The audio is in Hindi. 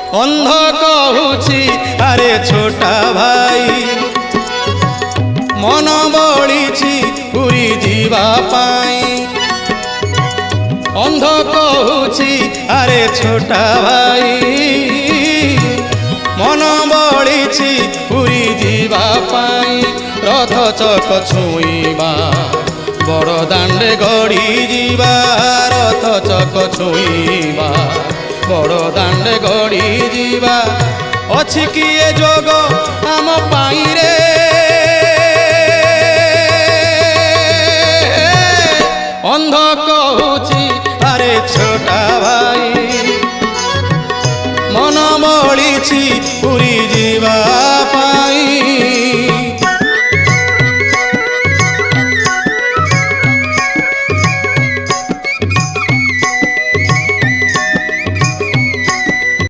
अंध कहूची अरे छोटा भाई मन बड़ी पुरी जीवा पाई। अंध कहूची अरे छोटा भाई मन बड़ी पुरी जीवा पाई। रथ चक छुईबा बड़ दांडे गड़ी जीवा। रथ चक छुईबा बड़ दांडे गड़ी जीवा। अछि किए जोग आम पाई रे अंध कहूची अरे छोटा भाई मन बड़ी पुरी जीवा।